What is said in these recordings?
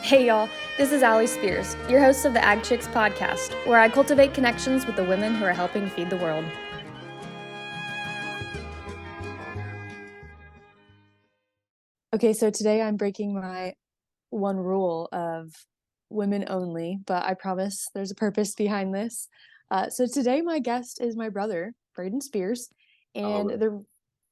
Hey y'all, this is Spears, your host of the Ag Chicks podcast, where I cultivate connections with the women who are helping feed the world. Okay, so today I'm breaking my one rule of women only, but I promise there's a purpose behind this. So today my guest is my brother, Brayden Spears, and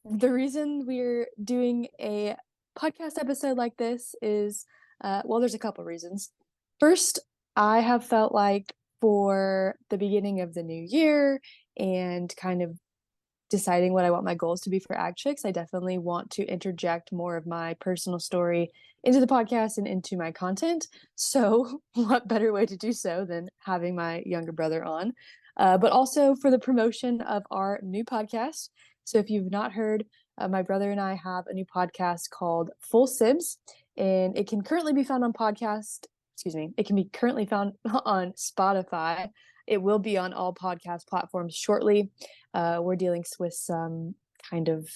the reason we're doing a podcast episode like this is, well, there's a couple reasons. First, I have felt like for the beginning of the new year and kind of deciding what I want my goals to be for Ag Chicks, I definitely want to interject more of my personal story into the podcast and into my content. So, what better way to do so than having my younger brother on? But also for the promotion of our new podcast. So, if you've not heard, my brother and I have a new podcast called Full Sibs, and it can currently be found on podcast. Excuse me, it can be currently found on Spotify. It will be on all podcast platforms shortly. We're dealing with some kind of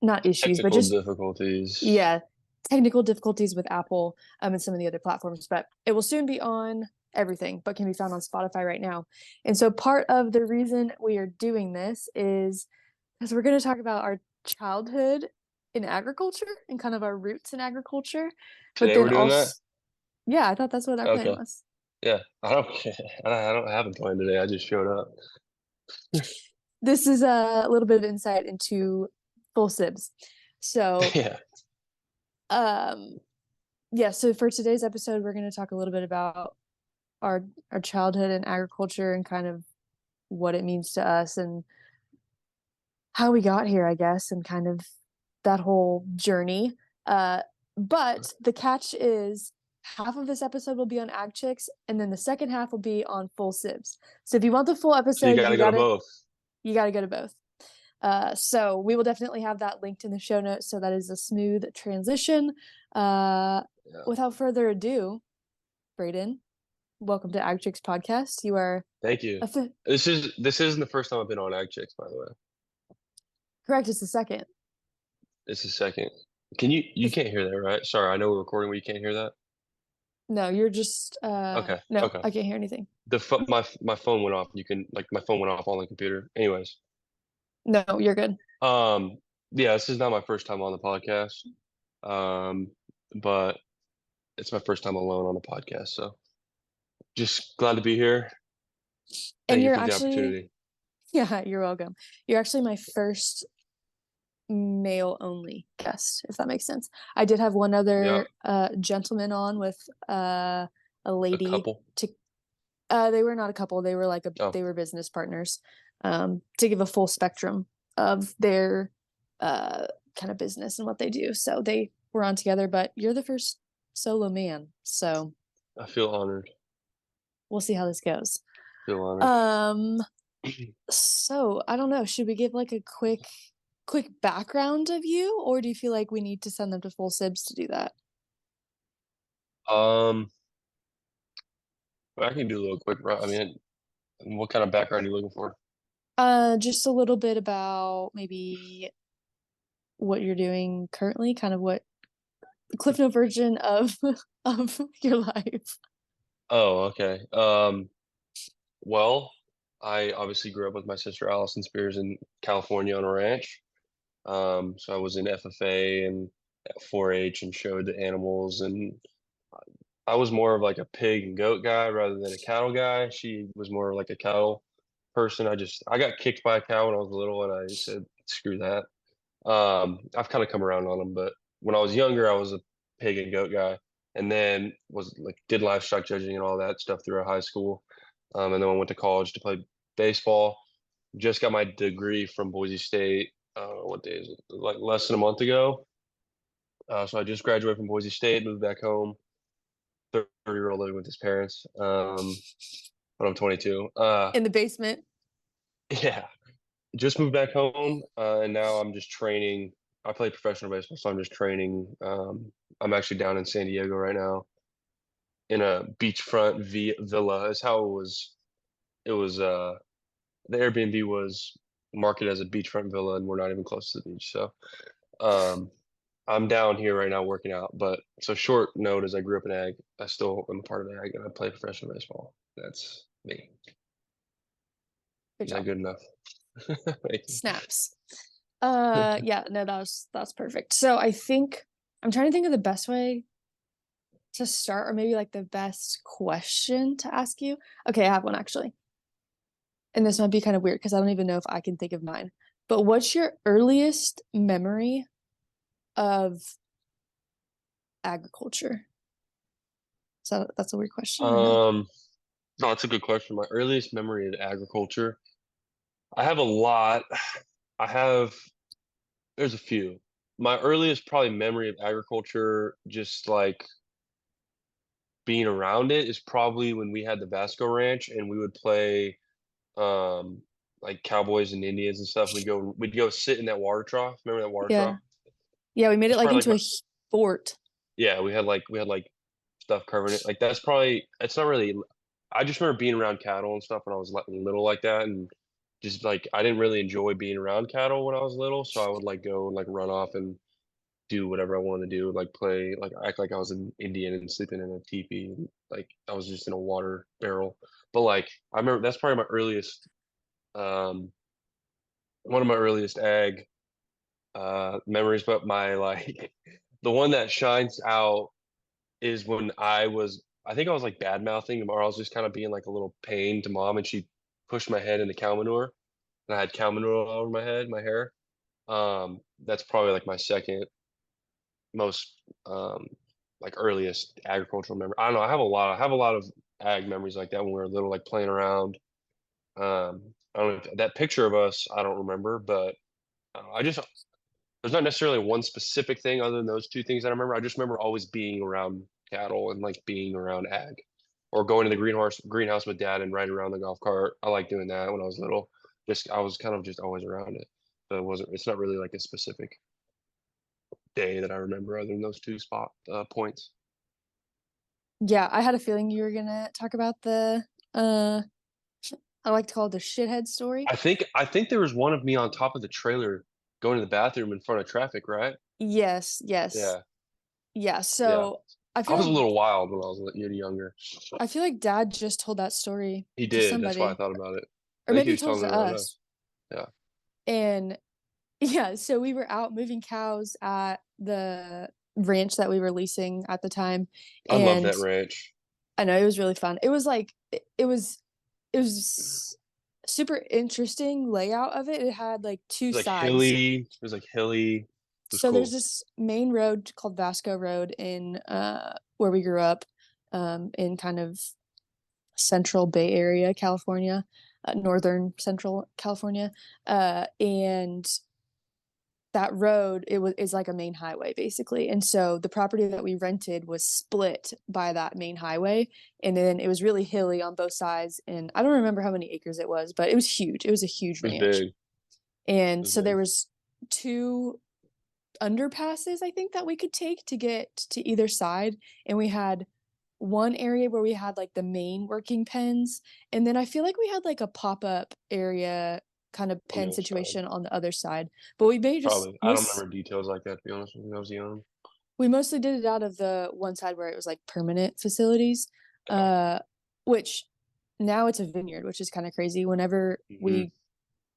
not issues, but Technical just difficulties. technical difficulties with Apple and some of the other platforms. But it will soon be on everything, but can be found on Spotify right now. And so part of the reason we are doing this is because we're going to talk about our childhood in agriculture and kind of our roots in agriculture. But Today then we're doing also, that? yeah, I thought that's what our plan Okay. was. Yeah. I don't have a plan today. I just showed up. This is a little bit of insight into Full Sibs. So, Yeah. um, yeah, so for today's episode, we're going to talk a little bit about our childhood in agriculture and kind of what it means to us and how we got here, I guess, and kind of that whole journey. But the catch is half of this episode will be on Ag Chicks, and then the second half will be on Full Sibs. So if you want the full So you episode, gotta go to both. you gotta go to both. So we will definitely have that linked in the show notes. So that is a smooth transition. Yeah. Without further ado, Brayden, welcome to Ag Chicks podcast. You are Thank you. This isn't the first time I've been on Ag Chicks, by the way. correct. It's the second. This is second. You can't hear that, right? Sorry, I know we're recording, but you can't hear that. No, you're just Okay. no, Okay. I can't hear anything. My phone went off. My phone went off on the computer. Anyways. No, you're good. Um, yeah, this is not my first time on the podcast. But it's my first time alone on the podcast, so just glad to be here. And Thank you you're for the actually, opportunity. yeah, you're welcome. You're actually my first male only guest, if that makes sense. I did have one Yeah, other gentleman on with a a lady couple. to they were not a couple, they were like Oh, they were business partners, to give a full spectrum of their kind of business and what they do. So they were on together, but you're the first solo man. So I feel honored. we'll see how this goes. Feel honored. Um so I don't know, should we give like a quick background of you, or do you feel like we need to send them to Full Sibs to do that? Um, I can do a little quick. I mean, what kind of background are you looking for? Just a little bit about maybe what you're doing currently, kind of what Cliff Note version of of your life. Oh, okay. Well, I obviously grew up with my sister Allison Spears in California on a ranch. So I was in FFA and 4-H and showed the animals, and I was more of like a pig and goat guy rather than a cattle guy. She was more like a cattle person. I got kicked by a cow when I was little, and I said, screw that. I've kind of come around on them, but when I was younger, I was a pig and goat guy, and then was like did livestock judging and all that stuff through high school. And then I went to college to play baseball. Just got my degree from Boise State. What day is it? Like less than a month ago. So I just graduated from Boise State, moved back home. 30-year-old living with his parents. When I'm 22. In the basement. Yeah, just moved back home, and now I'm just training. I play professional baseball, so I'm just training. I'm actually down in San Diego right now in a beachfront villa. Is how it was. It was the Airbnb was marketed as a beachfront villa, and we're not even close to the beach. So um, I'm down here right now working out, but so short note is I grew up in ag. I still am a part of ag and I play professional baseball. That's me. Good Is that job. good enough? Thank you. Snaps. Yeah, no, that's perfect. So I think I'm trying to think of the best way to start, or maybe like the best question to ask you. Okay, I have one actually. And this might be kind of weird because I don't even know if I can think of mine. But what's your earliest memory of agriculture? So that's a weird question or no? Um, no, that's a good question. My earliest memory of agriculture, I have a lot. I have, there's a few. My earliest probably memory of agriculture, just like being around it, is probably when we had the Vasco Ranch and we would play um like cowboys and Indians and stuff. We'd go sit in that water trough. Remember that water Yeah. trough? Yeah, we made it That's like probably like into my a fort. yeah, we had like stuff covering it. Like that's probably it's not really I just remember being around cattle and stuff when I was little like that and just like I didn't really enjoy being around cattle when I was little, so I would like go and like run off and do whatever I wanted to do, like play, like act like I was an Indian and sleeping in a teepee, and, like I was just in a water barrel. But like I remember that's probably my earliest, um, one of my earliest ag memories. But my like the one that shines out is when I think I was like bad mouthing, or I was just kind of being like a little pain to mom, and she pushed my head into cow manure, and I had cow manure all over my head, my hair. That's probably like my second most like earliest agricultural memory. I don't know. I have a lot of ag memories like that when we were little, like playing around. I don't know if, that picture of us. I don't remember, but I just there's not necessarily one specific thing other than those two things that I remember. I just remember always being around cattle and like being around ag, or going to the greenhouse with dad and riding around the golf cart. I like doing that when I was little. Just I was kind of just always around it. So it wasn't. It's not really like a specific day that I remember other than those two spot points. Yeah, I had a feeling you were gonna talk about the uh I like to call it the shithead story. I think there was one of me on top of the trailer going to the bathroom in front of traffic, right? Yes, yes. Yeah, Yeah, yeah. so I I feel was a like little wild when I was younger. dad just told that story He to did. That's why I somebody, thought about it. or I think maybe he he was told telling it it to around us. us. Yeah. And yeah, so we were out moving cows at the ranch that we were leasing at the time, I love and that ranch. I know it was really fun. It was like it was super interesting layout of it. It had like two It was like sides. hilly. It was like hilly. It was So there's cool. this main road called Vasco Road in where we grew up, in kind of central Bay Area, California, northern central California, and that road it was is like a main highway basically. And so the property that we rented was split by that main highway, and then it was really hilly on both sides. And I don't remember how many acres it was, but it was huge. It was a huge It was ranch. big. It And was so there big. was two underpasses I think that we could take to get to either side, and we had one area where we had like the main working pens, and then I feel like we had like a pop-up area kind of On the pen other side. situation on the other side. But we made just Probably. I don't most remember details like that, to be honest with you. I was young. we mostly did it out of the one side where it was like permanent facilities, Yeah. uh which now it's a vineyard, which is kind of crazy. Whenever Hmm. we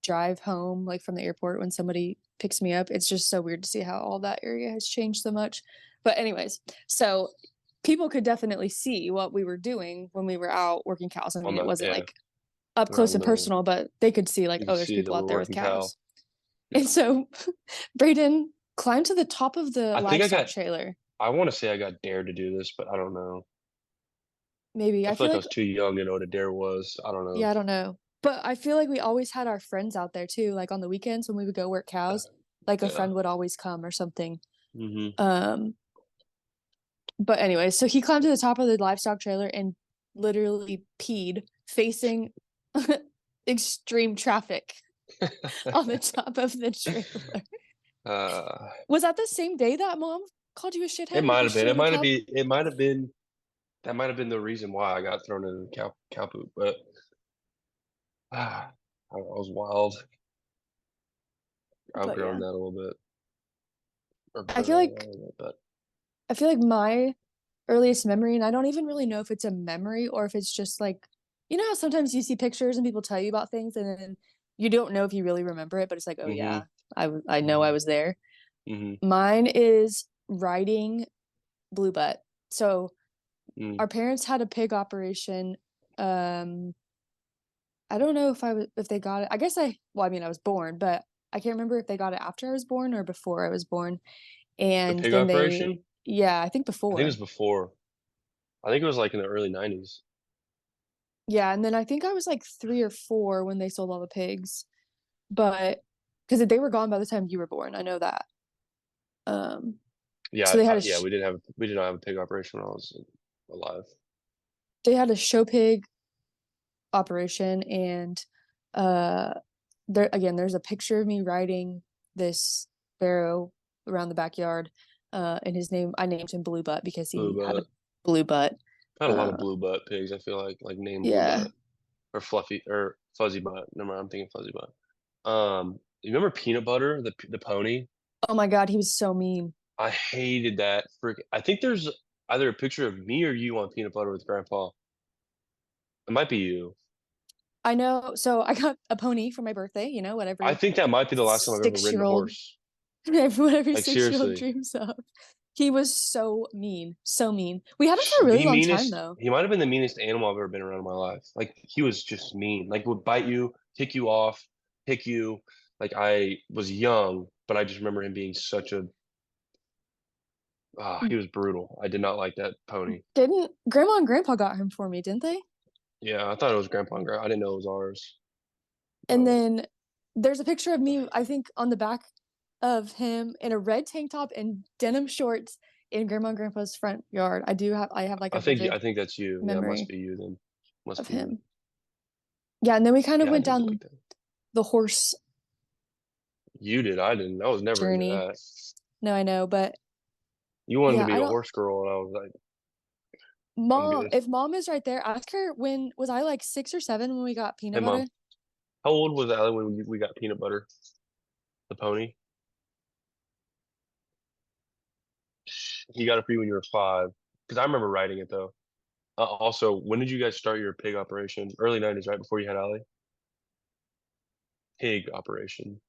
drive home like from the airport, when somebody picks me up, it's just so weird to see how all that area has changed so much. But anyways, so people could definitely see what we were doing when we were out working cows. I On mean, it that, wasn't yeah. like up close Around and the, personal, but they could see like, you can oh, there's see that people we're out there with working cow. cows. And Yeah. so Brayden climbed to the top of the I think livestock trailer. I want to say I got dared to do this, but I don't know. Maybe I I feel feel like I like, was too young to know what a dare was. I don't know. yeah, I don't know. But I feel like we always had our friends out there too. Like on the weekends when we would go work cows, like a Yeah. friend would always come or something. Hmm. Um, but anyway, so he climbed to the top of the livestock trailer and literally peed facing extreme traffic on the top of the trailer. uh, Was that the same day that mom called you a it shithead might because have she been. It had your might have cow? been. It might have been. That might have been the reason why I got thrown in the cow poop. But I was wild. But Outgrown yeah. that a little bit. or I feel like but I feel like my earliest memory, and I don't even really know if it's a memory or if it's just like, you know how sometimes you see pictures and people tell you about things and then you don't know if you really remember it, but it's like, oh hmm yeah, I know I was there. hmm Mine is riding Blue Butt. So mm. our parents had a pig operation. Um, I don't know if they got it. I guess I mean I was born, but I can't remember if they got it after I was born or before I was born. The And pig then they, operation? yeah, I think I think it was before. before. I think it was like in the early 90s. Yeah, and then I think I was like 3 or 4 when they sold all the pigs. But because they were gone by the time you were born, I know that. Um, so Yeah, they had a yeah, sh we did not have a pig operation when I was alive. they had a show pig operation, and uh, there again, there's a picture of me riding this sparrow around the backyard. And his name, I named him Blue Butt because Blue he had a butt. blue butt. I've had a lot of Uh, blue butt pigs, I feel like named blue yeah. butt or fluffy or fuzzy butt. No, I'm thinking fuzzy butt. You remember peanut butter, the pony? Oh my God, he was so mean. I hated that freak. I think there's either a picture of me or you on peanut butter with grandpa. It might be you. I know. So I got a pony for my birthday, you know, what I every think that might be the last time I've ever six ridden year a old horse. what every Like 6 year old seriously. dreams of. He was so mean, so mean. We had him for a really long time though. He might have been the meanest animal I've ever been around in my life. Like he was just mean. Like would bite you, kick you off, pick you. Like I was young, but I just remember him being such a he was brutal. I did not like that pony. Didn't Grandma and Grandpa got him for me, didn't they? Yeah, I thought it was grandpa and grandpa. I didn't know it was ours. And But then there's a picture of me, I think, on the back of him in a red tank top and denim shorts in Grandma and Grandpa's front yard. I have like a I vivid think that's you. Yeah, it must memory be you then. Must of be you. him. Yeah, and then we kind of Yeah, I went didn't like down that. the horse You did. I didn't. I was never into journey. that. No, I know, but You wanted to yeah, be I a don't horse girl, and I was like, I'm Mom, good. if mom is right there, ask her when was I like 6 or 7 when we got Hey, peanut mom, butter? how old was Allie when we got peanut butter, the pony? He got it for you when you were 5. Because I remember riding it though. Also, when did you guys start your pig operation? Early 90s, right before you had Allie? Pig operation.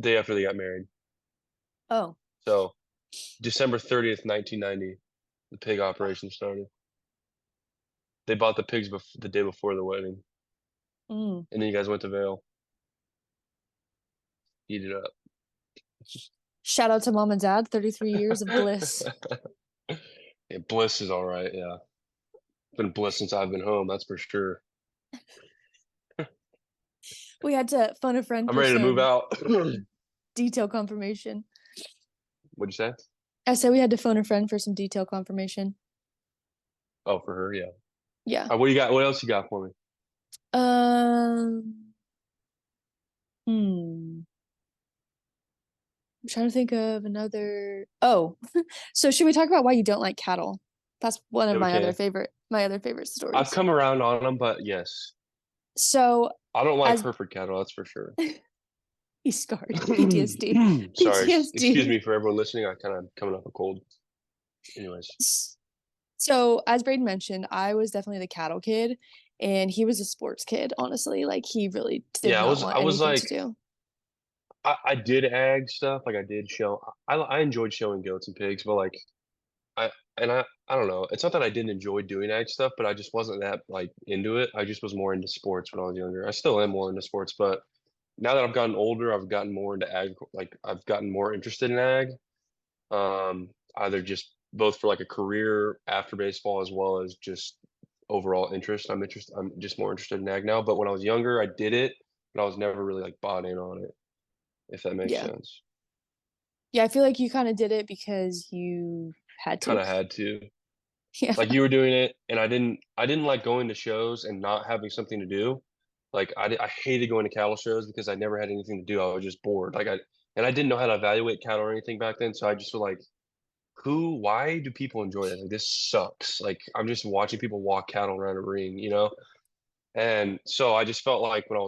Day after they got married. Oh. So December 30th, 1990, the pig operation started. They bought the pigs the day before the wedding, Mm. and then you guys went to Vale, eat it up. Shout out to mom and dad, 33 years of bliss. Yeah, Bliss is all right. Yeah, been Bliss since I've been home. That's for sure. We had to phone a friend I'm for ready to move some out. detail confirmation. What'd you say? I said we had to phone a friend for some detail confirmation. Oh, for her, yeah. Yeah. What do you got? What else you got for me? Um, hmm. I'm trying to think of another. Oh, so should we talk about why you don't like cattle? That's one of Yeah, we can. my other favorite I've stories. come around on them, but yes, So I don't like as Hereford cattle. That's for sure. he's scarred, PTSD, Sorry, excuse PTSD. me for everyone listening. I kind of coming up a cold. Anyways, So, as Brayden mentioned, I was definitely the cattle kid, and he was a sports kid, honestly. Like, he really did yeah, not I want was anything like, to do. I did ag stuff. Like I did show. I enjoyed showing goats and pigs, but like I I don't know. It's not that I didn't enjoy doing ag stuff, but I just wasn't that like into it. I just was more into sports when I was younger. I still am more into sports, but now that I've gotten older, I've gotten more into ag. Like I've gotten more interested in ag. Either just both for like a career after baseball as well as just overall interest. I'm just more interested in ag now. But when I was younger, I did it, but I was never really like bought in on it, if that makes Yeah. sense. Yeah, I feel like you kind of did it because you had Kind to. of had to. Yeah. Like you were doing it, and I didn't like going to shows and not having something to do. Like I hated going to cattle shows because I never had anything to do. I was just bored. And I didn't know how to evaluate cattle or anything back then, so I just was like, why do people enjoy this? Like this sucks. Like I'm just watching people walk cattle around a ring, you know? And so I just felt like when I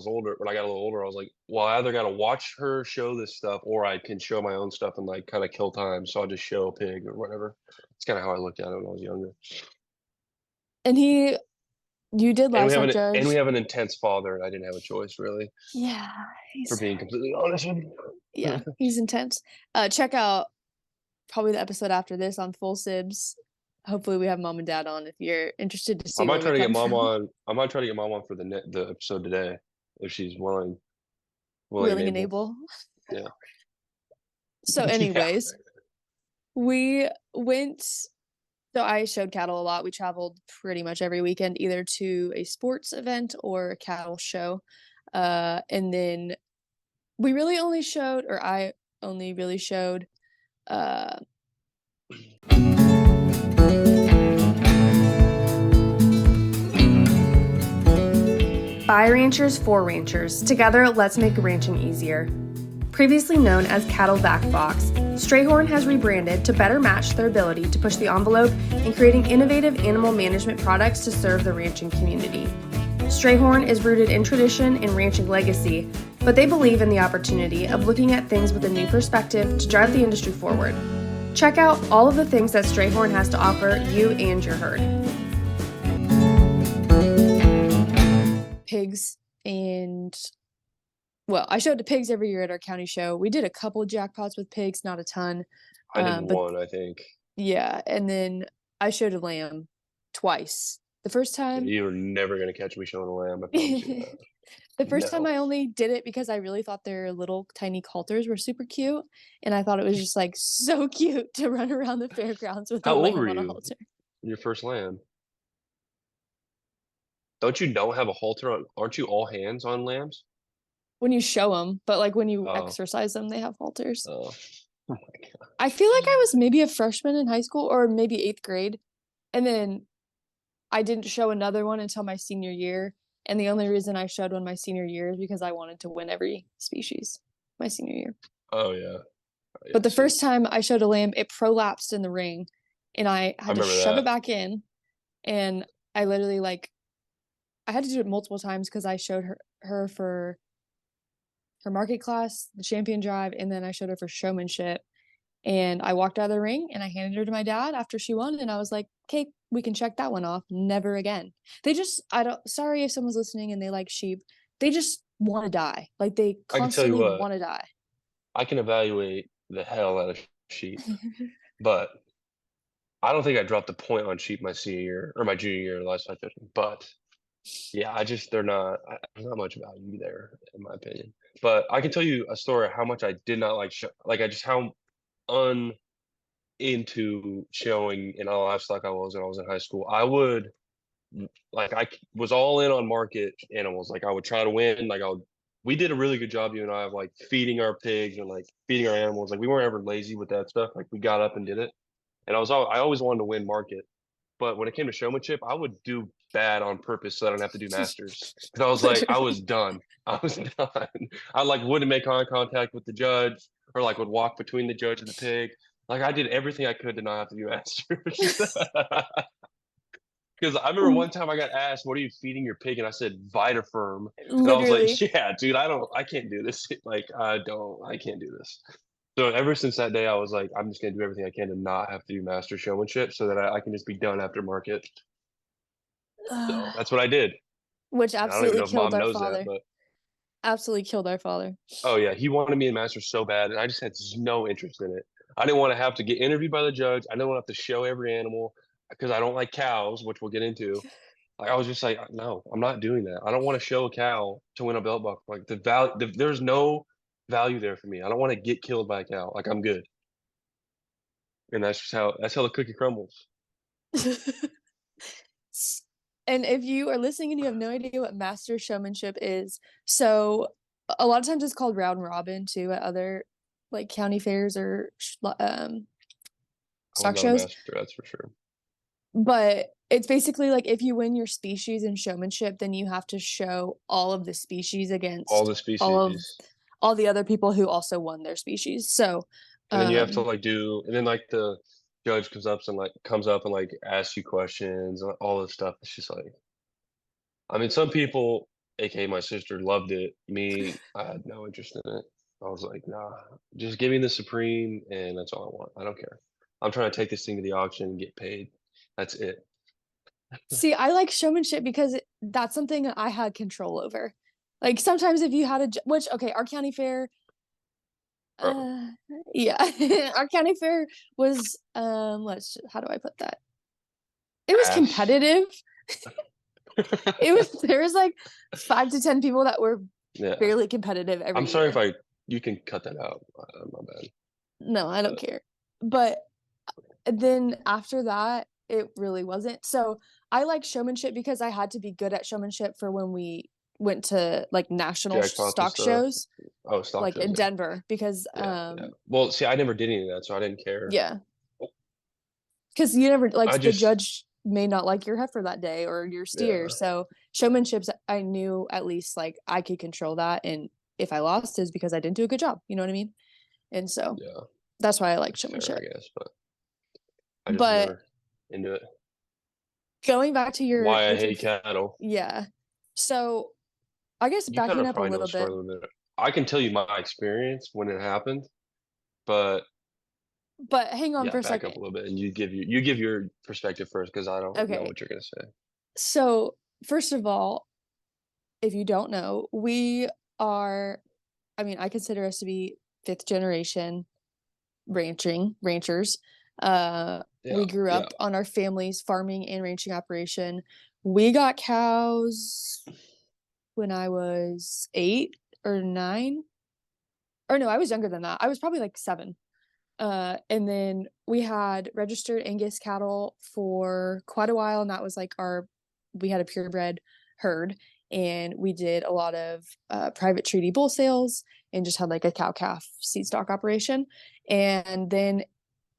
got a little older, I was like, well, I either got to watch her show this stuff or I can show my own stuff and like kind of kill time. So I'll just show a pig or whatever. It's kind of how I looked at it when I was younger. And you did livestock And we judge. have an intense father, and I didn't have a choice really, Yeah, for he's being completely honest with yeah, you. he's intense. Check out probably the episode after this on full Sibs. Hopefully we have mom and dad on if you're interested to I see might where try we to get come mom from. on. I might try to get mom on for the episode today if she's willing and Willing and able. able. Yeah. So Yeah. anyways, we went so I showed cattle a lot. We traveled pretty much every weekend either to a sports event or a cattle show. And then we really only showed, or I only really showed, uh, by ranchers for ranchers. Together, let's make ranching easier. Previously known as Cattle Back Box, Strayhorn has rebranded to better match their ability to push the envelope in creating innovative animal management products to serve the ranching community. Strayhorn is rooted in tradition and ranching legacy, but they believe in the opportunity of looking at things with a new perspective to drive the industry forward. Check out all of the things that Strayhorn has to offer you and your herd. Pigs and well, I showed the pigs every year at our county show. We did a couple of jackpots with pigs, not a ton. I did But one, I think. yeah, and then I showed a lamb twice. The first Yeah, time you're never gonna catch me showing a lamb. I promise you the that. first time No. I only did it because I really thought their little tiny halters were super cute, and I thought it was just like so cute to run around the fairgrounds with a How old lamb were on a you? halter. Your first lamb? Don't have a halter on? Aren't you all hands on lambs? When you show them, but like when you Oh, exercise them, they have halters. oh, oh my God. I feel like I was maybe a freshman in high school or maybe eighth grade, and then I didn't show another one until my senior year. And the only reason I showed one my senior year is because I wanted to win every species my senior year. Oh yeah, oh, yeah. But the See, first time I showed a lamb, it prolapsed in the ring and I I had to remember shove it that. back in. And I literally like I had to do it multiple times because I showed her for her market class, the champion drive, and then I showed her for showmanship. And I walked out of the ring and I handed her to my dad after she won. And I was like, okay, we can check that one off. Never again. They just, I don't, sorry if someone's listening and they like sheep. They just want to die. Like they I can tell you constantly what, want to die. I can evaluate the hell out of sheep, but I don't think I dropped a point on sheep my senior year or my junior year of livestock fishing. But yeah, they're not. There's not much value there, in my opinion. But I can tell you a story of how much I did not like I just how un into showing in all livestock I was when I was in high school. Was all in on market animals. Like I would try to win. We did a really good job, you and I, of like feeding our pigs and like feeding our animals. Like we weren't ever lazy with that stuff. Like we got up and did it. And I always wanted to win market. But when it came to showmanship, I would do bad on purpose so I don't have to do masters. Because I was like, I was Literally. done. I was done. I like wouldn't make eye contact with the judge or like would walk between the judge and the pig. Like I did everything I could to not have to do masters. Because I remember one time I got asked, "What are you feeding your pig?" And I said, "Vitaferm." And I was like, Literally. "Yeah, dude, I can't do this. Like, I can't do this." So ever since that day, I was like, I'm just gonna do everything I can to not have to do master showmanship, so that I can just be done after market. So that's what I did. Which And I don't even absolutely know if killed mom our knows that, father. but Absolutely killed our father. oh yeah, he wanted me in master so bad, and I just had no interest in it. I didn't want to have to get interviewed by the judge. I didn't want to have to show every animal because I don't like cows, which we'll get into. Like I was just like, no, I'm not doing that. I don't want to show a cow to win a belt buckle. Like there's no value there for me. I don't want to get killed by a cow. Like I'm good, and that's how the cookie crumbles. And if you are listening and you have no idea what master showmanship is, so a lot of times it's called round robin too at other like county fairs or I was stock not a shows. master, that's for sure. But it's basically like if you win your species in showmanship, then you have to show all of the species All against the all of species, all the other people who also won their species. So, and then you have to um, like and then like the judge comes up and like asks you questions and all this stuff. It's just like I mean, some people, aka my sister, loved it. Me, I had no interest in it. I was like, nah, just give me the Supreme, and that's all I want. I don't care. I'm trying to take this thing to the auction and get paid. That's it. See, I like showmanship because that's something I had control over. Like sometimes if you had which okay, our county fair, Bro. uh, yeah, our county fair was let's how do I put that? It was Ass. competitive. It was there was like 5 to 10 people that were Yeah. fairly competitive I'm every sorry if year. you can cut that out. My bad. No, I don't But care. But then after that, it really wasn't. So I like showmanship because I had to be good at showmanship for when we went to like national jackpots and stock stuff. shows, Oh, stock like shows, in yeah. Denver, because Yeah, yeah. Well, see, I never did any of that, so I didn't care. yeah, because you never I like the just, judge may not like your heifer that day or your steer. yeah, So showmanships, I knew at least like I could control that, and if I lost is because I didn't do a good job. You know what I mean? And so yeah, that's why I like that's fair, I showmanship. guess. But I just But never into it. going back to your Why I with your hate cattle. yeah. So I guess You kind backing of up a probably know little the story bit. a little bit. I can tell you my experience when it happened, but But hang on yeah, for a back up second. a little bit and you give your perspective first because I don't know Okay. what you're gonna say. So, first of all, if you don't know, we are, I mean, I consider us to be fifth generation ranchers. Yeah, We grew yeah. up on our family's farming and ranching operation. We got cows when I was 8 or 9. Or no, I was younger than that. I was probably like 7. And then we had registered Angus cattle for quite a while, and that was like we had a purebred herd, and we did a lot of private treaty bull sales and just had like a cow calf seed stock operation. And then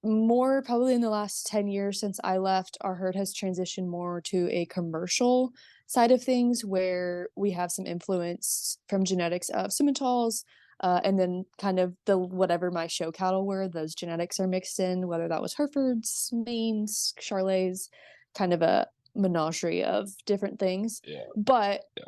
more probably in the last 10 years since I left, our herd has transitioned more to a commercial side of things where we have some influence from genetics of Simmentals. And then kind of the whatever my show cattle were, those genetics are mixed in, whether that was Herefords, Maines, Charolais, kind of a menagerie of different things. Yeah, But yeah.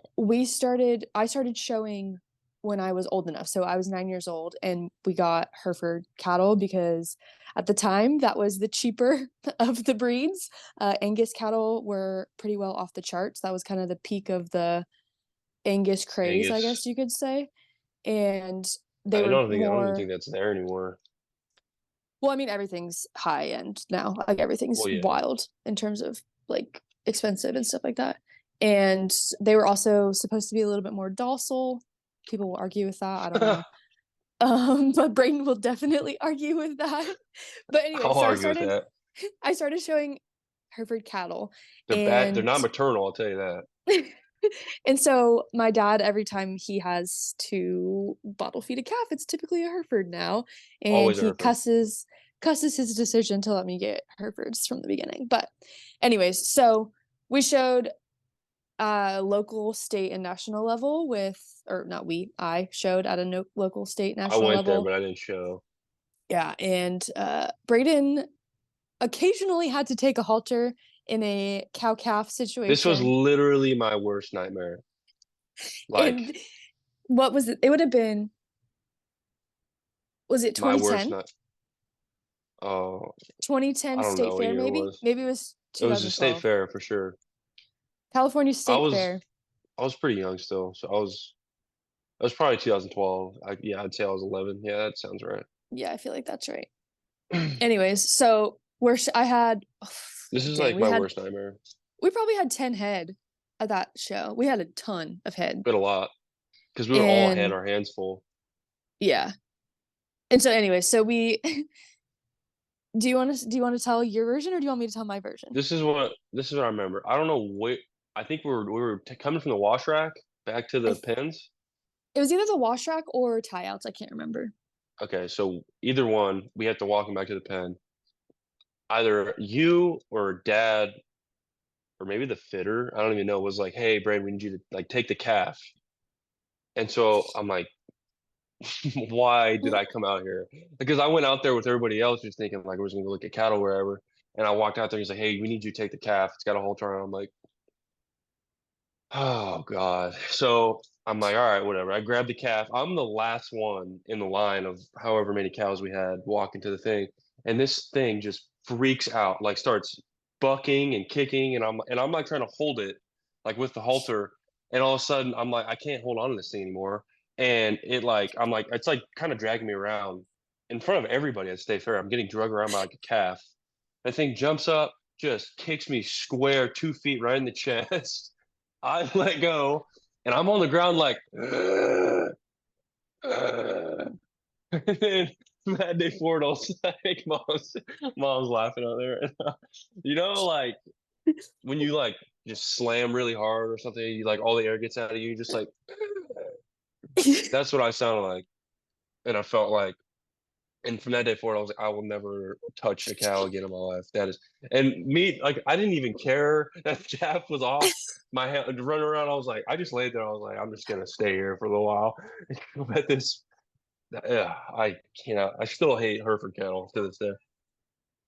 I started showing when I was old enough. So I was 9 years old and we got Hereford cattle because at the time that was the cheaper of the breeds. Angus cattle were pretty well off the charts. That was kind of the peak of the Angus craze, I guess Angus. you could say. And they were I don't even more, think that's there anymore. well, I mean, everything's high end now. Like everything's Well, yeah. wild in terms of like expensive and stuff like that. And they were also supposed to be a little bit more docile. People will argue with that. I don't know. But Brayden will definitely argue with that. But anyway, I'll so argue with that. I started showing Hereford cattle, They're and not maternal, I'll tell you that. and so my dad, every time he has to bottle feed a calf, it's typically a Hereford now, and Always a he Hereford. cusses his decision to let me get Herefords from the beginning. But anyways, so we showed local, state, and national level with, or not we, I showed at a local, state, I national went there, level. but I didn't show. Yeah, and Brayden occasionally had to take a halter in a cow calf This was situation. literally my worst nightmare. And Like what was it? It would have been, was it my worst 2010? night. Oh, I 2010 don't State know what Fair, year it maybe? was. Maybe it was It was a state 2012. fair for sure. California I State was Fair. I was pretty young still, so it was probably 2012. Yeah, I'd say I was 11. Yeah, that sounds right. Yeah, I feel like that's right. Anyways, so I had, oh, This is dang, like my worst nightmare. we probably had 10 head at that show. We had a ton of head. Bit a lot because we were all had And our hands full. yeah. And so anyway, so we do you want to tell your version or do you want me to tell my version? This is what I remember. I don't know what I think we were coming from the wash rack back to I the pens. It was either the wash rack or tie outs. I can't remember. Okay, so either one, we had to walk him back to the pen. Either you or dad or maybe the fitter, I don't even know, was like, "Hey, Brad, we need you to like take the calf." And so I'm like, "Why did I come out here?" Because I went out there with everybody else, just thinking like I was going to go look at cattle wherever. And I walked out there. He's like, "Hey, we need you to take the calf. It's got a whole turn." I'm like, Oh God. So I'm like, all right, whatever. I grabbed the calf. I'm the last one in the line of however many cows we had walking to the thing. And this thing just freaks out, like starts bucking and kicking, and I'm like trying to hold it like with the halter. And all of a sudden I'm like, I can't hold on to this thing anymore. And I'm like, it's like kind of dragging me around in front of everybody at State Fair. I'm getting dragged around by like a calf. That thing jumps up, just kicks me square 2 feet right in the chest. I let go, and I'm on the ground like, and then that day forward, I was like, mom's laughing out there. Like when you like just slam really hard or something, you like all the air gets out of you, just like that's what I sounded like, and I felt like. And from that day forward, I was like, I will never touch a cow again in my life. That is, and me, like, I didn't even care that the calf was off my hand, running around. I was like, I just laid there. I was like, I'm just gonna stay here for a little while. But this, yeah, I cannot. I still hate Hereford cattle to this day.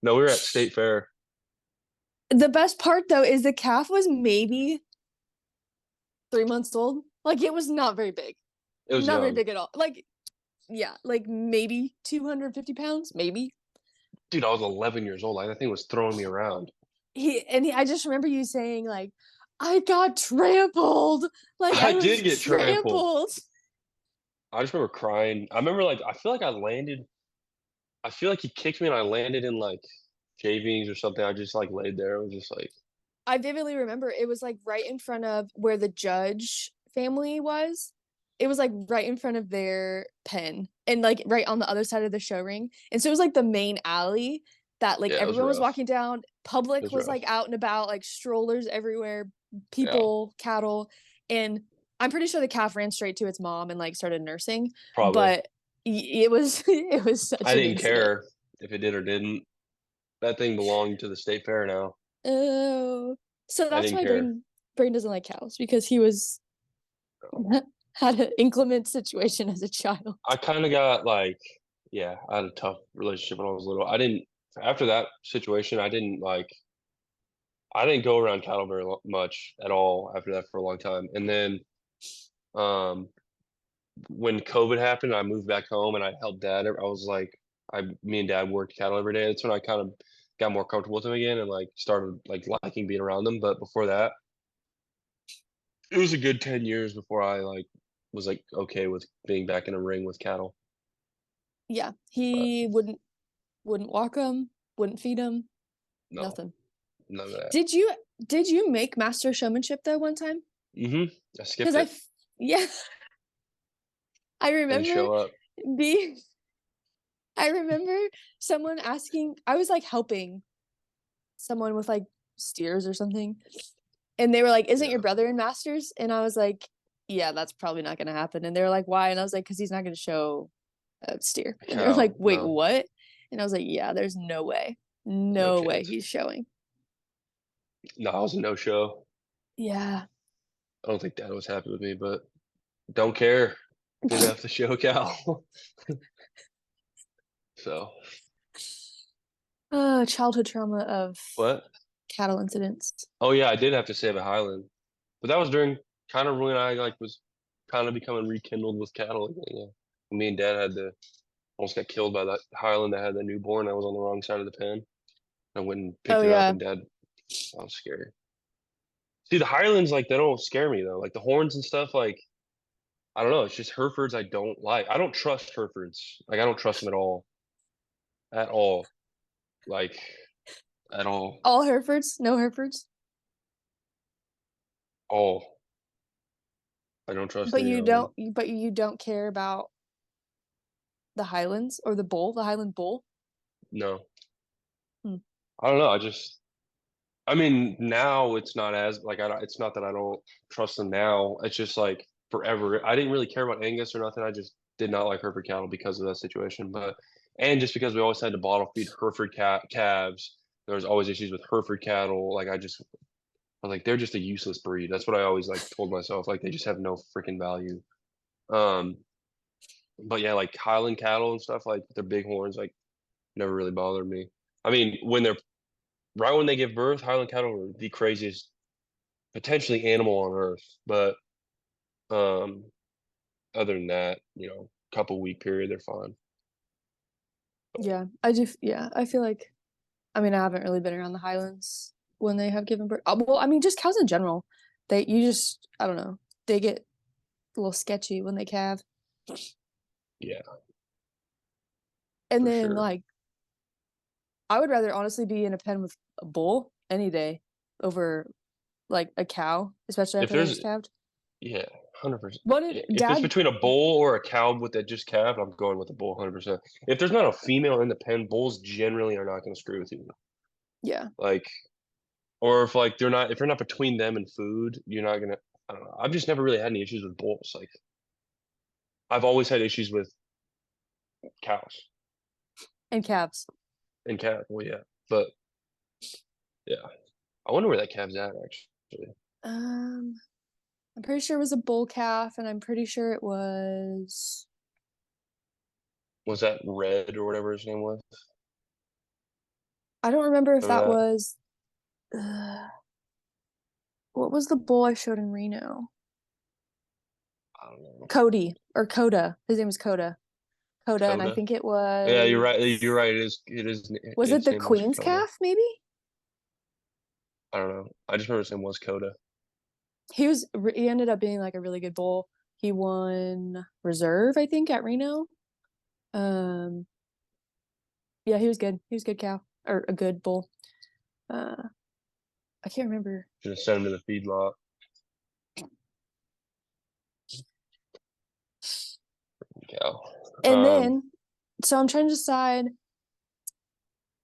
No, we were at State Fair. The best part though is the calf was maybe 3 months old. Like it was not very big. It was Not very young, big at all. Like, yeah, like maybe 250 pounds, maybe. dude. I was 11 years old. Like that thing was throwing me around. I just remember you saying like, I got trampled. Like I I was did get trampled. trampled. I just remember crying. I remember like I feel like I landed. I feel like he kicked me and I landed in like shavings or something. I just like laid there. It was just like. I vividly remember it was like right in front of where the judge family was. It was like right in front of their pen and like right on the other side of the show ring. And so it was like the main alley that like Yeah, it was everyone was rough. walking down. It Public was was rough. like out and about, like strollers everywhere, Yeah, people, cattle. And I'm pretty sure the calf ran straight to its mom and like started nursing. probably. But it was it was such I an didn't incident. care if it did or didn't. That thing belonged to the state fair now. Oh, so I that's didn't why care. Brain doesn't like cows because he was had an inclement situation as a child. I kind of got like, yeah, I had a tough relationship when I was little. I didn't, after that situation, I didn't go around cattle very much at all after that for a long time. And then, um, when COVID happened, I moved back home and I helped dad. I was like, me and dad worked cattle every day. That's when I kind of got more comfortable with them again and like started like liking being around them. But before that, it was a good 10 years before I like was like okay with being back in a ring with cattle. Yeah, But he wouldn't walk him, wouldn't feed him, no, nothing. none of that. Did you did you make master showmanship though one time? I Because skipped it. yeah, I I didn't remember show up. being I remember someone asking. I was like helping someone with like steers or something, and they were like, "Isn't your Yeah. brother in masters?" And I was like, "Yeah, that's probably not going to happen." And they were like, "Why?" And I was like, "Because he's not going to show a steer." A And they're like, cow. "Wait, No. what?" And I was like, "Yeah, there's no way, No no way chance. he's showing." No, I was a no show. Yeah. I don't think dad was happy with me, but don't care. Didn't have to show a cow. So Childhood trauma of what? cattle incidents. Oh yeah, I did have to save a Highland. But that was during kind of when I like was kind of becoming rekindled with cattle again. Yeah. Me and dad had to almost got killed by that Highland that had the newborn. I was on the wrong side of the pen. I went and Oh picked it up, yeah. and dad, that was scary. See, the Highlands, like, they don't scare me though. Like the horns and stuff, like, I don't know. It's just Herefords I don't like. I don't trust Herefords. Like, I don't trust them at all. At all. Like, at all. All Herefords, no Herefords. All. I don't trust But any of them. you don't care about the Highlands or the bull, the Highland bull. No. Hmm. I don't know. I mean, now it's not as, like, it's not that I don't trust them now. It's just like forever. I didn't really care about Angus or nothing. I just did not like Hereford cattle because of that situation. And just because we always had to bottle feed Hereford calves, there was always issues with Hereford cattle. I was like, they're just a useless breed. That's what I always like told myself. Like, they just have no freaking value. Um, but yeah, like Highland cattle and stuff, like their big horns, like never really bothered me. I mean, right when they give birth, Highland cattle are the craziest. potentially animal on Earth, but um, other than that, couple week period, they're fine. Yeah, yeah, I feel like I mean, I haven't really been around the Highlands when they have given birth. Well, I mean, just cows in general. I don't know, they get a little sketchy when they calve. Yeah, And for then, sure. like, I would rather honestly be in a pen with a bull any day over like a cow, especially If after they there's just calved. Yeah, 100%. What did If it's dad? between a bull or a cow with that just calved, I'm going with the bull 100%. If there's not a female in the pen, bulls generally are not going to screw with you. Yeah. Like, or if like if you're not between them and food, you're not gonna. I don't know. I've just never really had any issues with bulls. Like, I've always had issues with cows And calves. and calves. Well, yeah, but yeah, I wonder where that calf's at actually. Um, I'm pretty sure it was a bull calf, and I'm pretty sure it was. Was that Red or whatever his name was? I don't remember if that Remember that? was. Uh, what was the bull I showed in Reno? I don't know. Cody or Coda. His name was Coda. Coda, and I Coda. think it Yeah, you're right. You're was. right. It is. It is. Was it Its the name was Queen's Coda. calf? Maybe I don't know. I just remember his name was Coda. he was. He ended up being like a really good bull. He won reserve, I think, at Reno. Um, yeah, he was good. He was a good cow or a good bull. Uh, I can't remember. Should have sent him to the feedlot. Cow. And then, so I'm trying to decide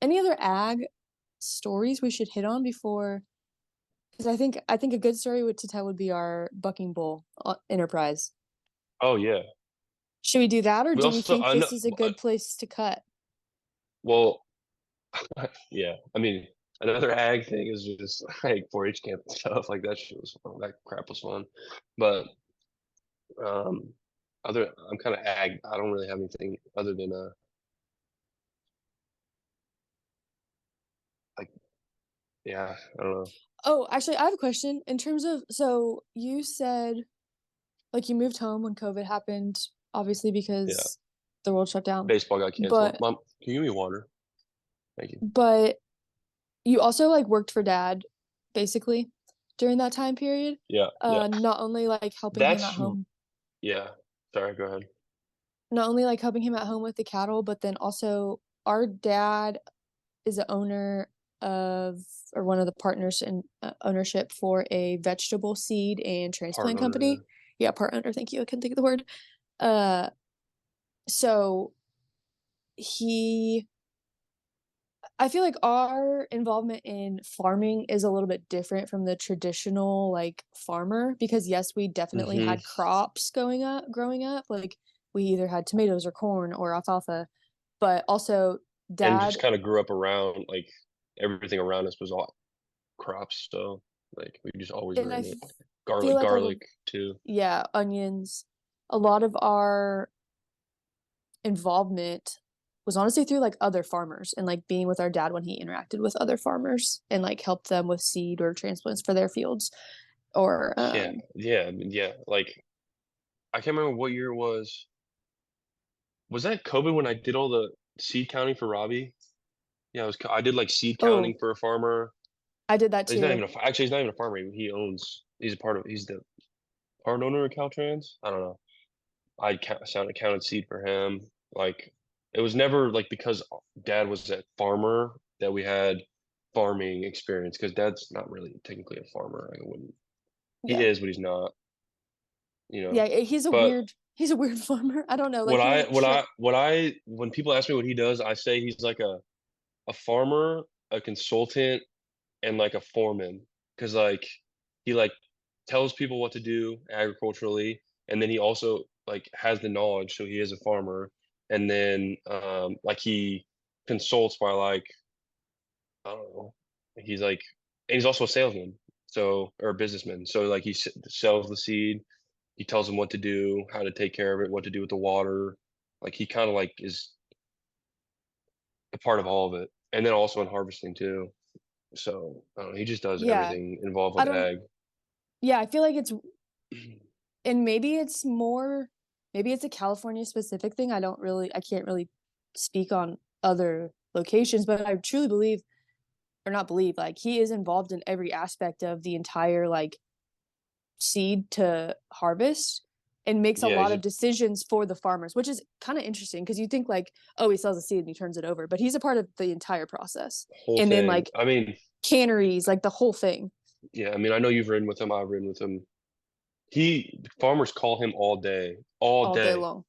any other ag stories we should hit on before, because I think a good story to tell would be our bucking bull enterprise. Oh yeah. Should we do that, or We do we also think I know. this is a good place to cut? Well, yeah. I mean, another ag thing is just like 4-H camp and stuff. Like that shit was fun. That crap was fun. But um, I'm kind of ag. I don't really have anything other than like yeah. I don't know. Oh, actually, I have a question. In terms of, so you said like you moved home when COVID happened, obviously Yeah. because the world shut down. Baseball got canceled. But Mom, can you give me water? Thank you. but you also like worked for dad basically during that time period. Yeah. Yeah. Not only like helping him at That's home, yeah. Sorry. Go ahead. not only like helping him at home with the cattle, but then also our dad is the owner of or one of the partners in ownership for a vegetable seed and Part transplant owner. Yeah. company. Yeah, part owner. Thank you. I couldn't think of the word. Uh, so he I feel like our involvement in farming is a little bit different from the traditional like farmer because yes, we definitely Hmm. had crops growing up. Like we either had tomatoes or corn or alfalfa, but also And just dad kind of grew up around like everything around us was all crops. So like we just always and were I in it. feel like Garlic too. yeah, onions. A lot of our involvement was honestly through like other farmers and like being with our dad when he interacted with other farmers and like helped them with seed or transplants for their fields or Yeah, yeah, I mean, yeah. Like I can't remember what year it was. Was that COVID when I did all the seed counting for Robbie? Yeah, I did like seed oh, counting for a farmer. I did that He's not too. even actually he's not even a farmer. He's the part owner of Caltrans. I don't know. Counted seed for him. Like it was never like because dad was a farmer that we had farming experience because dad's not really technically a farmer. I wouldn't. He Yeah. is, but he's not. You Yeah, know. But he's a weird farmer. I don't know. Like what he I like what can't I what I when people ask me what he does, I say he's like a farmer, a consultant, and like a foreman because like he like tells people what to do agriculturally, and then he also like has the knowledge, so he is a farmer, and then like he consults by like I don't know, he's like and he's also a salesman, so or a businessman, so like he sells the seed, he tells them what to do, how to take care of it, what to do with the water, like he kind of like is a part of all of it, and then also in harvesting too. So I don't know, he just does yeah. everything involved I with don't ag. Yeah, I feel like it's and maybe it's a California specific thing. I can't really speak on other locations, but I truly believe, or not believe, like he is involved in every aspect of the entire like seed to harvest and makes a Yeah, lot he's of a decisions for the farmers, which is kind of interesting because you think like, oh, he sells a seed and he turns it over, but he's a part of the entire process. whole And then thing. like I mean, canneries, like the whole thing. yeah, I mean, I know you've ridden with him. I've ridden with him. Farmers call him all All day day. long.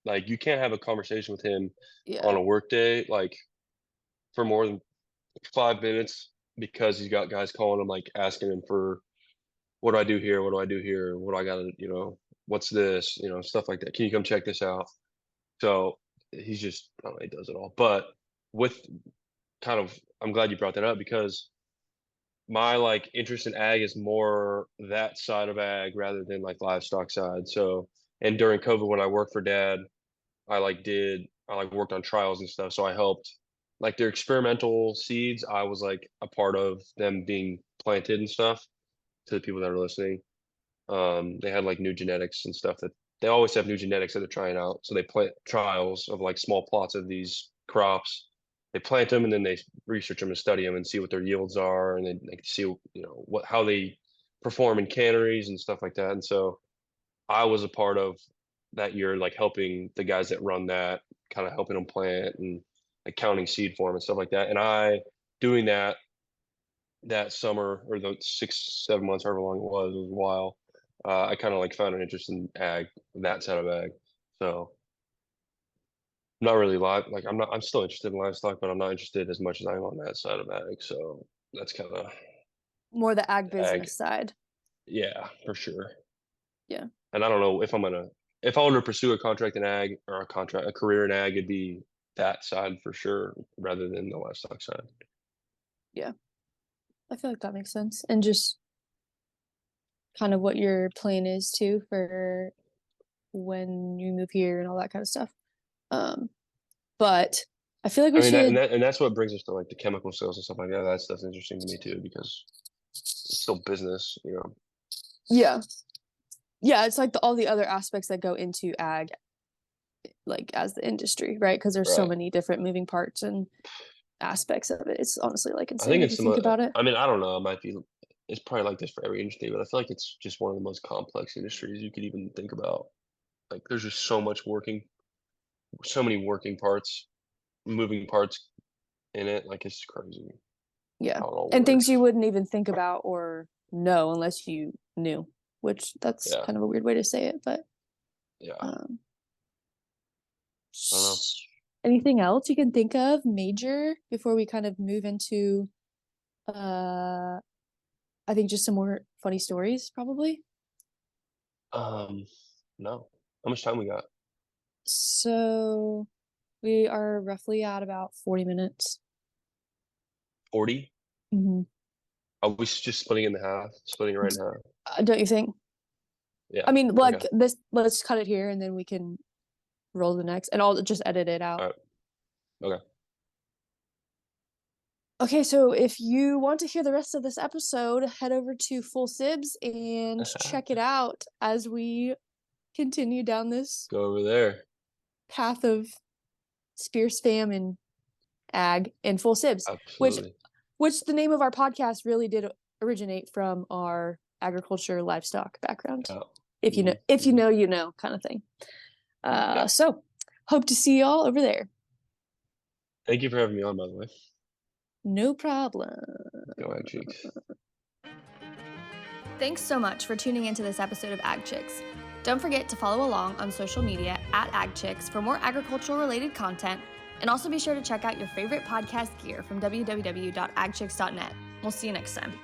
Like you can't have a conversation with him Yeah. on a work day, like for more than 5 minutes because he's got guys calling him, like asking him for what do I do here? What do I do here? What do I gotta, what's this? Stuff like that. Can you come check this out? So he's just, I don't know, he does it all. But with kind of, I'm glad you brought that up because my like interest in ag is more that side of ag rather than like livestock side. So, and during COVID when I worked for dad, I like worked on trials and stuff. So I helped like their experimental seeds. I was like a part of them being planted and stuff to the people that are listening. They had like new genetics and stuff that they always have new genetics that they're trying out. So they plant trials of like small plots of these crops. They plant them and then they research them and study them and see what their yields are, and then they see what how they perform in canneries and stuff like that. And so I was a part of that year, like helping the guys that run that, kind of helping them plant and like counting seed form and stuff like that. And I doing that summer or the 6, 7 months, however long it was a while. I kind of like found an interest in ag, that side of ag. So I'm not really like I'm still interested in livestock, but I'm not interested as much as I am on that side of ag. So that's kind of More the ag ag. business side. Yeah, for sure. Yeah. And I don't know if I want to pursue a contract in ag or a career in ag, it'd be that side for sure rather than the livestock side. Yeah. I feel like that makes sense. And just kind of what your plan is too for when you move here and all that kind of stuff. Um, but I feel like we I mean, should, that's what brings us to like the chemical sales and stuff like that. That stuff's interesting to me too because it's still business. yeah, yeah. It's like all the other aspects that go into ag, like as the industry, right? Because there's so Right. many different moving parts and aspects of it. It's honestly like I think insane if you it's think about it. I mean, I don't know. It might be, it's probably like this for every industry, but I feel like it's just one of the most complex industries you could even think about. Like, there's just so many working parts, moving parts in it. Like, it's crazy Yeah, how it all and things you works. wouldn't even think about or know unless you knew, which that's Yeah. kind of a weird way to say it, but Yeah. um, I don't know. anything else you can think of major before we kind of move into uh I think just some more funny stories probably. Um, no. How much time we got? So we are roughly at about 40 minutes. 40? Hmm. Are we just splitting it in half? Splitting it right in half? Don't you think? I Yeah. mean, Okay. like this, let's cut it here and then we can roll the next and I'll just edit it out. All right. Okay. Okay, so if you want to hear the rest of this episode, head over to Full Sibs and check it out as we continue down this Go over there. path of Spears fam and ag and Full Sibs, which Absolutely. which the name of our podcast really did originate from our agriculture livestock background. Yeah. If you know, you know, kind of thing. Yeah. So hope to see y'all over there. Thank you for having me on, by the way. No problem. Go Ag Cheeks. Thanks so much for tuning into this episode of Ag Chicks. Don't forget to follow along on social media at Ag Chicks for more agricultural related content, and also be sure to check out your favorite podcast gear from www.agchicks.net. We'll see you next time.